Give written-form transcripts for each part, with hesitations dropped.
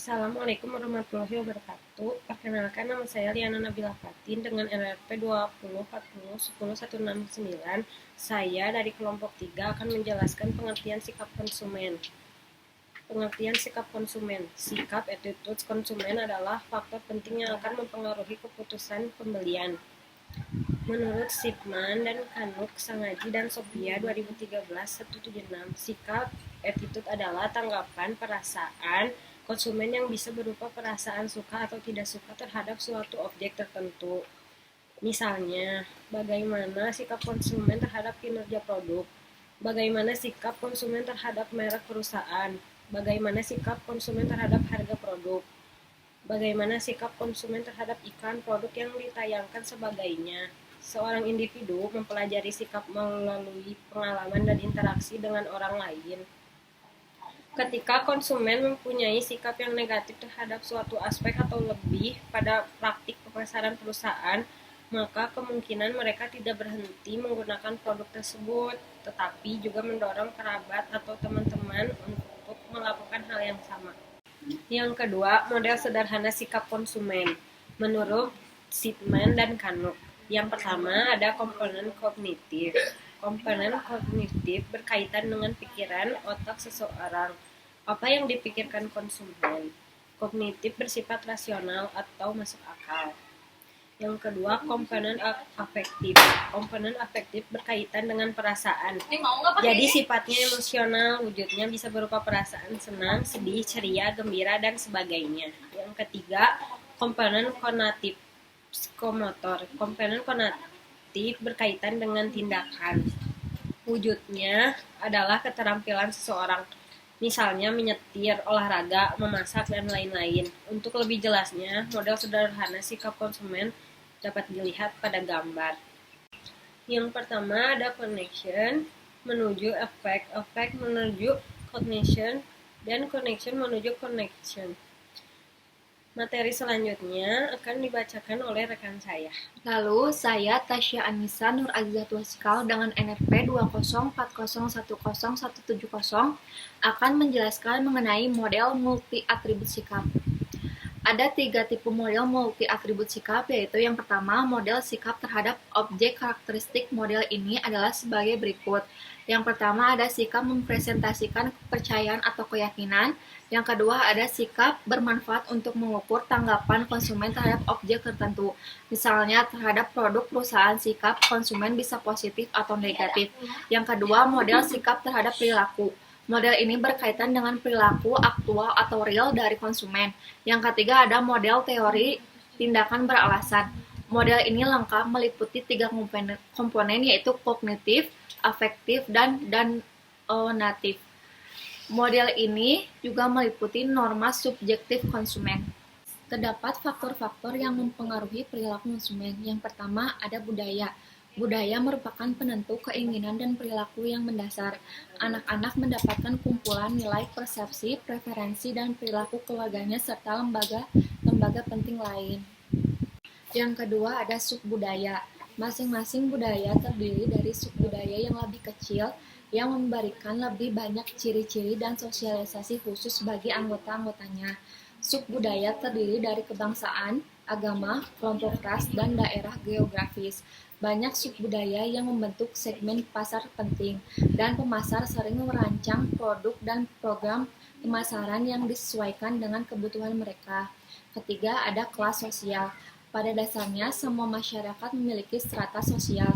Assalamualaikum warahmatullahi wabarakatuh. Perkenalkan, nama saya Liana Nabila Fatin dengan NRP 2040101169. Saya dari kelompok 3 akan menjelaskan pengertian sikap konsumen. Pengertian sikap konsumen. Sikap attitude konsumen adalah faktor penting yang akan mempengaruhi keputusan pembelian. Menurut Shipman dan Kanuk, Sangaji dan Sophia 2013-176, sikap attitude adalah tanggapan perasaan konsumen yang bisa berupa perasaan suka atau tidak suka terhadap suatu objek tertentu. Misalnya, bagaimana sikap konsumen terhadap kinerja produk, bagaimana sikap konsumen terhadap merek perusahaan, bagaimana sikap konsumen terhadap harga produk, bagaimana sikap konsumen terhadap iklan produk yang ditayangkan sebagainya. Seorang individu mempelajari sikap melalui pengalaman dan interaksi dengan orang lain. Ketika konsumen mempunyai sikap yang negatif terhadap suatu aspek atau lebih pada praktik pemasaran perusahaan, maka kemungkinan mereka tidak berhenti menggunakan produk tersebut, tetapi juga mendorong kerabat atau teman-teman untuk melakukan hal yang sama. Yang kedua, model sederhana sikap konsumen. Menurut Shipman dan Kanuk, yang pertama ada komponen kognitif. Komponen kognitif berkaitan dengan pikiran otak seseorang. Apa yang dipikirkan konsumen? Kognitif bersifat rasional atau masuk akal. Yang kedua, komponen afektif. Komponen afektif berkaitan dengan perasaan. Jadi sifatnya emosional, wujudnya bisa berupa perasaan senang, sedih, ceria, gembira, dan sebagainya. Yang ketiga, komponen konatif, psikomotor. Komponen konatif berkaitan dengan tindakan. Wujudnya adalah keterampilan seseorang, misalnya menyetir, olahraga, memasak, dan lain-lain. Untuk lebih jelasnya, model sederhana sikap konsumen dapat dilihat pada gambar. Yang pertama ada connection menuju effect, effect menuju cognition, dan connection menuju connection. Materi selanjutnya akan dibacakan oleh rekan saya. Lalu, saya Tasya Anissa Nur Azizat Wasikal dengan NRP 2040101770 akan menjelaskan mengenai model multi-atribut sikap. Ada 3 tipe model multi-atribut sikap, yaitu yang pertama, model sikap terhadap objek. Karakteristik model ini adalah sebagai berikut. Yang pertama ada sikap mempresentasikan kepercayaan atau keyakinan. Yang kedua ada sikap bermanfaat untuk mengukur tanggapan konsumen terhadap objek tertentu. Misalnya terhadap produk perusahaan, sikap konsumen bisa positif atau negatif. Yang kedua model sikap terhadap perilaku. Model ini berkaitan dengan perilaku aktual atau real dari konsumen. Yang ketiga ada model teori tindakan beralasan. Model ini lengkap meliputi 3 komponen yaitu kognitif, afektif, dan natif. Model ini juga meliputi norma subjektif konsumen. Terdapat faktor-faktor yang mempengaruhi perilaku konsumen. Yang pertama ada budaya. Budaya merupakan penentu keinginan dan perilaku yang mendasar. Anak-anak mendapatkan kumpulan nilai persepsi, preferensi, dan perilaku keluarganya serta lembaga penting lain. Yang kedua ada subbudaya. Masing-masing budaya terdiri dari subbudaya yang lebih kecil yang memberikan lebih banyak ciri-ciri dan sosialisasi khusus bagi anggota-anggotanya. Subbudaya terdiri dari kebangsaan, agama, kelompok ras, dan daerah geografis. Banyak subbudaya yang membentuk segmen pasar penting, dan pemasar sering merancang produk dan program pemasaran yang disesuaikan dengan kebutuhan mereka. Ketiga, ada kelas sosial. Pada dasarnya, semua masyarakat memiliki strata sosial.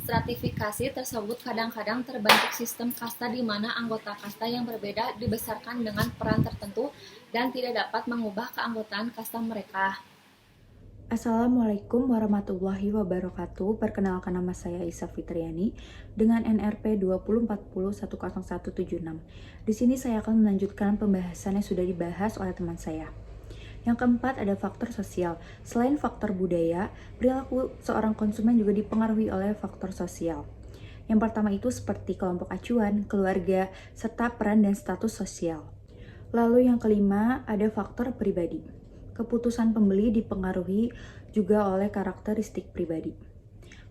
Stratifikasi tersebut kadang-kadang terbentuk sistem kasta di mana anggota kasta yang berbeda dibesarkan dengan peran tertentu dan tidak dapat mengubah keanggotaan kasta mereka. Assalamualaikum warahmatullahi wabarakatuh. Perkenalkan, nama saya Isa Fitriani dengan NRP 2040101176. Di sini saya akan melanjutkan pembahasan yang sudah dibahas oleh teman saya. Yang keempat ada faktor sosial. Selain faktor budaya, perilaku seorang konsumen juga dipengaruhi oleh faktor sosial. Yang pertama itu seperti kelompok acuan, keluarga, serta peran dan status sosial. Lalu yang kelima ada faktor pribadi. Keputusan pembeli dipengaruhi juga oleh karakteristik pribadi.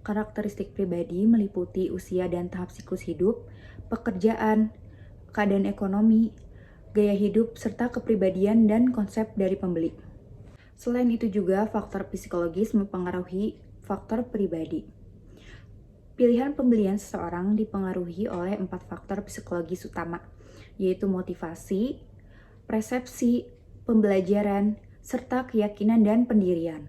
Karakteristik pribadi meliputi usia dan tahap siklus hidup, pekerjaan, keadaan ekonomi, gaya hidup, serta kepribadian dan konsep dari pembeli. Selain itu juga faktor psikologis mempengaruhi faktor pribadi. Pilihan pembelian seseorang dipengaruhi oleh 4 faktor psikologis utama, yaitu motivasi, persepsi, pembelajaran, serta keyakinan dan pendirian.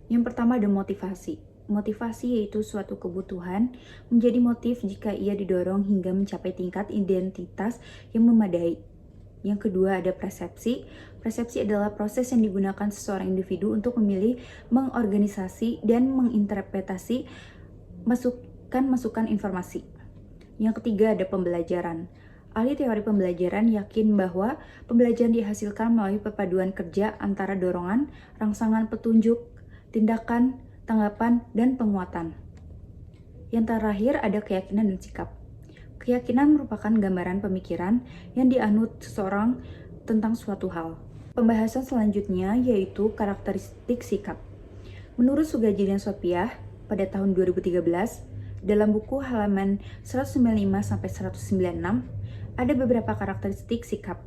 Yang pertama ada motivasi. Motivasi yaitu suatu kebutuhan menjadi motif jika ia didorong hingga mencapai tingkat identitas yang memadai. Yang kedua ada persepsi. Persepsi adalah proses yang digunakan seseorang individu untuk memilih, mengorganisasi, dan menginterpretasi masukan informasi. Yang ketiga ada pembelajaran. Ahli teori pembelajaran yakin bahwa pembelajaran dihasilkan melalui perpaduan kerja antara dorongan, rangsangan petunjuk, tindakan, tanggapan, dan penguatan. Yang terakhir ada keyakinan dan sikap. Keyakinan merupakan gambaran pemikiran yang dianut seseorang tentang suatu hal. Pembahasan selanjutnya yaitu karakteristik sikap. Menurut Sugaji dan Sopiah pada tahun 2013, dalam buku halaman 195-196, ada beberapa karakteristik sikap,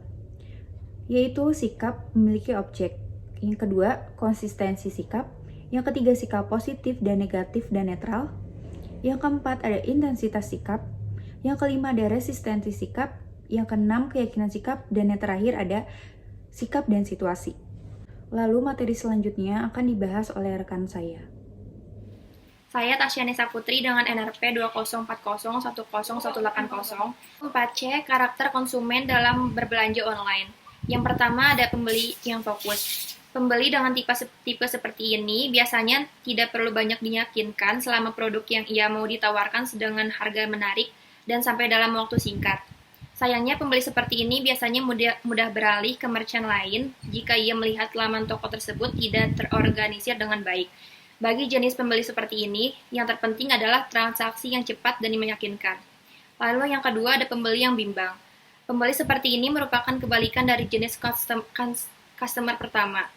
yaitu sikap memiliki objek. Yang kedua, konsistensi sikap. Yang ketiga, sikap positif dan negatif dan netral. Yang keempat, ada intensitas sikap. Yang kelima, ada resistensi sikap. Yang keenam, keyakinan sikap. Dan yang terakhir, ada sikap dan situasi. Lalu materi selanjutnya akan dibahas oleh rekan saya. Saya Tasya Nisa Putri dengan NRP 2040100180. 4C, karakter konsumen dalam berbelanja online. Yang pertama ada pembeli yang fokus. Pembeli dengan tipe seperti ini biasanya tidak perlu banyak diyakinkan selama produk yang ia mau ditawarkan dengan harga menarik dan sampai dalam waktu singkat. Sayangnya pembeli seperti ini biasanya mudah beralih ke merchant lain jika ia melihat laman toko tersebut tidak terorganisir dengan baik. Bagi jenis pembeli seperti ini, yang terpenting adalah transaksi yang cepat dan meyakinkan. Lalu yang kedua ada pembeli yang bimbang. Pembeli seperti ini merupakan kebalikan dari jenis customer pertama.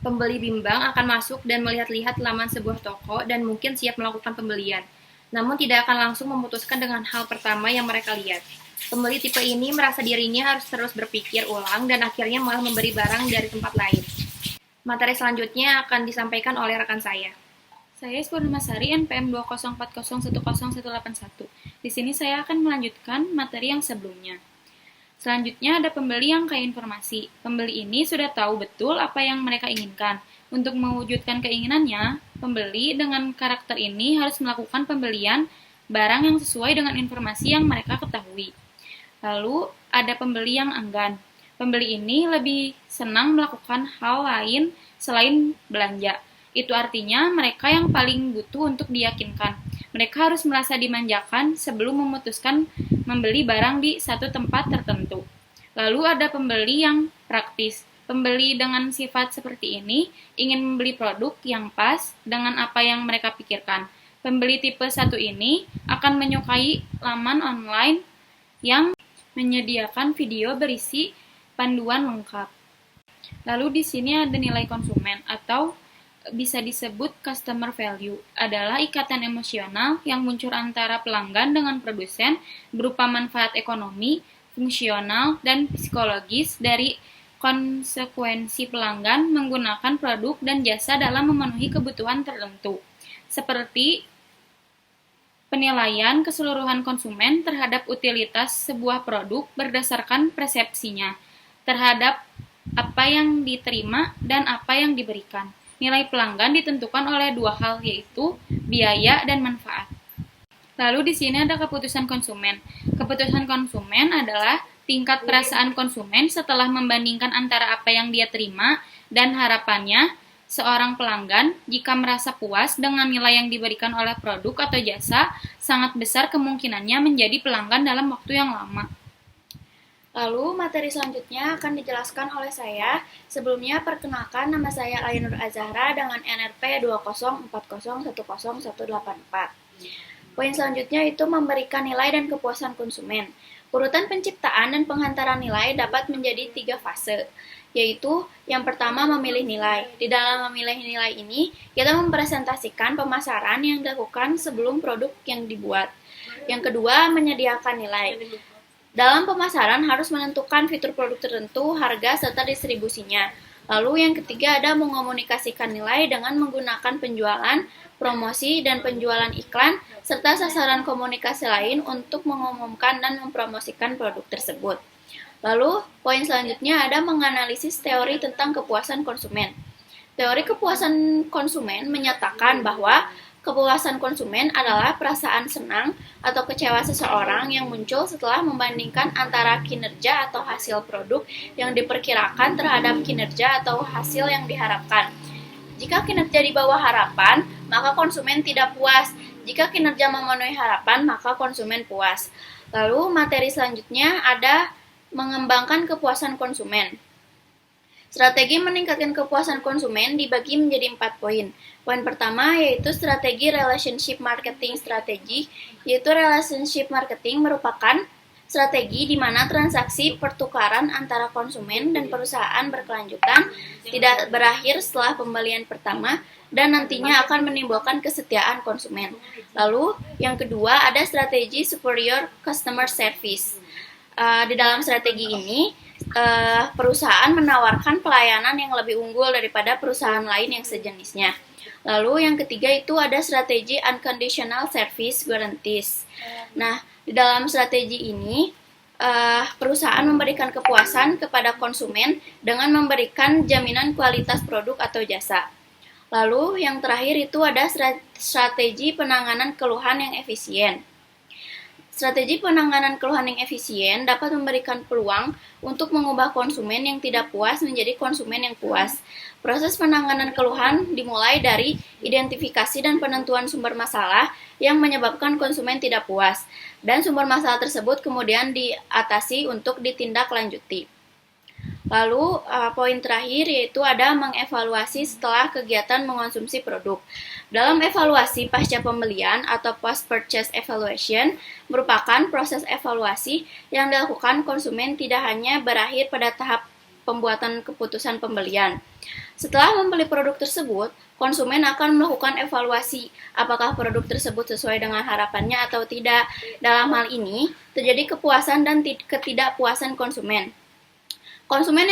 Pembeli bimbang akan masuk dan melihat-lihat laman sebuah toko dan mungkin siap melakukan pembelian, namun tidak akan langsung memutuskan dengan hal pertama yang mereka lihat. Pembeli tipe ini merasa dirinya harus terus berpikir ulang dan akhirnya malah memberi barang dari tempat lain. Materi selanjutnya akan disampaikan oleh rekan saya. Saya Purnamasari NPM 2040100181. Di sini saya akan melanjutkan materi yang sebelumnya. Selanjutnya ada pembeli yang kaya informasi. Pembeli ini sudah tahu betul apa yang mereka inginkan. Untuk mewujudkan keinginannya, pembeli dengan karakter ini harus melakukan pembelian barang yang sesuai dengan informasi yang mereka ketahui. Lalu ada pembeli yang enggan. Pembeli ini lebih senang melakukan hal lain selain belanja. Itu artinya mereka yang paling butuh untuk diyakinkan. Mereka harus merasa dimanjakan sebelum memutuskan membeli barang di satu tempat tertentu. Lalu ada pembeli yang praktis. Pembeli dengan sifat seperti ini ingin membeli produk yang pas dengan apa yang mereka pikirkan. Pembeli tipe 1 ini akan menyukai laman online yang menyediakan video berisi panduan lengkap. Lalu di sini ada nilai konsumen atau bisa disebut customer value, adalah ikatan emosional yang muncul antara pelanggan dengan produsen berupa manfaat ekonomi, fungsional, dan psikologis dari konsekuensi pelanggan menggunakan produk dan jasa dalam memenuhi kebutuhan tertentu, seperti penilaian keseluruhan konsumen terhadap utilitas sebuah produk berdasarkan persepsinya terhadap apa yang diterima dan apa yang diberikan. Nilai pelanggan ditentukan oleh dua hal, yaitu biaya dan manfaat. Lalu di sini ada keputusan konsumen. Keputusan konsumen adalah tingkat perasaan konsumen setelah membandingkan antara apa yang dia terima dan harapannya. Seorang pelanggan, jika merasa puas dengan nilai yang diberikan oleh produk atau jasa, sangat besar kemungkinannya menjadi pelanggan dalam waktu yang lama. Lalu, materi selanjutnya akan dijelaskan oleh saya. Sebelumnya, perkenalkan nama saya Ainur Azahra dengan NRP 204010010184. Poin selanjutnya itu memberikan nilai dan kepuasan konsumen. Urutan penciptaan dan penghantaran nilai dapat menjadi 3 fase, yaitu yang pertama memilih nilai. Di dalam memilih nilai ini, kita mempresentasikan pemasaran yang dilakukan sebelum produk yang dibuat. Yang kedua, menyediakan nilai. Dalam pemasaran harus menentukan fitur produk tertentu, harga, serta distribusinya. Lalu yang ketiga ada mengomunikasikan nilai dengan menggunakan penjualan, promosi, dan penjualan iklan, serta sasaran komunikasi lain untuk mengumumkan dan mempromosikan produk tersebut. Lalu, poin selanjutnya ada menganalisis teori tentang kepuasan konsumen. Teori kepuasan konsumen menyatakan bahwa kepuasan konsumen adalah perasaan senang atau kecewa seseorang yang muncul setelah membandingkan antara kinerja atau hasil produk yang diperkirakan terhadap kinerja atau hasil yang diharapkan. Jika kinerja di bawah harapan, maka konsumen tidak puas. Jika kinerja memenuhi harapan, maka konsumen puas. Lalu materi selanjutnya ada mengembangkan kepuasan konsumen. Strategi meningkatkan kepuasan konsumen dibagi menjadi 4 poin. Poin pertama yaitu strategi relationship marketing strategi, yaitu relationship marketing merupakan strategi di mana transaksi pertukaran antara konsumen dan perusahaan berkelanjutan, tidak berakhir setelah pembelian pertama, dan nantinya akan menimbulkan kesetiaan konsumen. Lalu, yang kedua ada strategi superior customer service. Di dalam strategi ini, perusahaan menawarkan pelayanan yang lebih unggul daripada perusahaan lain yang sejenisnya. Lalu yang ketiga itu ada strategi unconditional service guarantees. Nah, di dalam strategi ini, perusahaan memberikan kepuasan kepada konsumen dengan memberikan jaminan kualitas produk atau jasa. Lalu yang terakhir itu ada strategi penanganan keluhan yang efisien. Strategi penanganan keluhan yang efisien dapat memberikan peluang untuk mengubah konsumen yang tidak puas menjadi konsumen yang puas. Proses penanganan keluhan dimulai dari identifikasi dan penentuan sumber masalah yang menyebabkan konsumen tidak puas, dan sumber masalah tersebut kemudian diatasi untuk ditindaklanjuti. Lalu, poin terakhir yaitu ada mengevaluasi setelah kegiatan mengonsumsi produk. Dalam evaluasi pasca pembelian atau post-purchase evaluation merupakan proses evaluasi yang dilakukan konsumen tidak hanya berakhir pada tahap pembuatan keputusan pembelian. Setelah membeli produk tersebut, konsumen akan melakukan evaluasi apakah produk tersebut sesuai dengan harapannya atau tidak. Dalam hal ini, terjadi kepuasan dan ketidakpuasan konsumen. Konsumen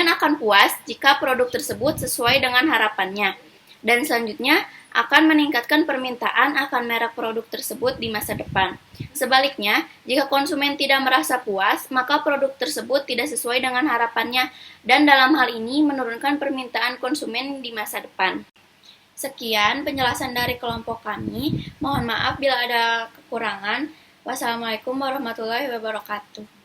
akan puas jika produk tersebut sesuai dengan harapannya, dan selanjutnya akan meningkatkan permintaan akan merek produk tersebut di masa depan. Sebaliknya, jika konsumen tidak merasa puas, maka produk tersebut tidak sesuai dengan harapannya, dan dalam hal ini menurunkan permintaan konsumen di masa depan. Sekian penjelasan dari kelompok kami. Mohon maaf bila ada kekurangan. Wassalamualaikum warahmatullahi wabarakatuh.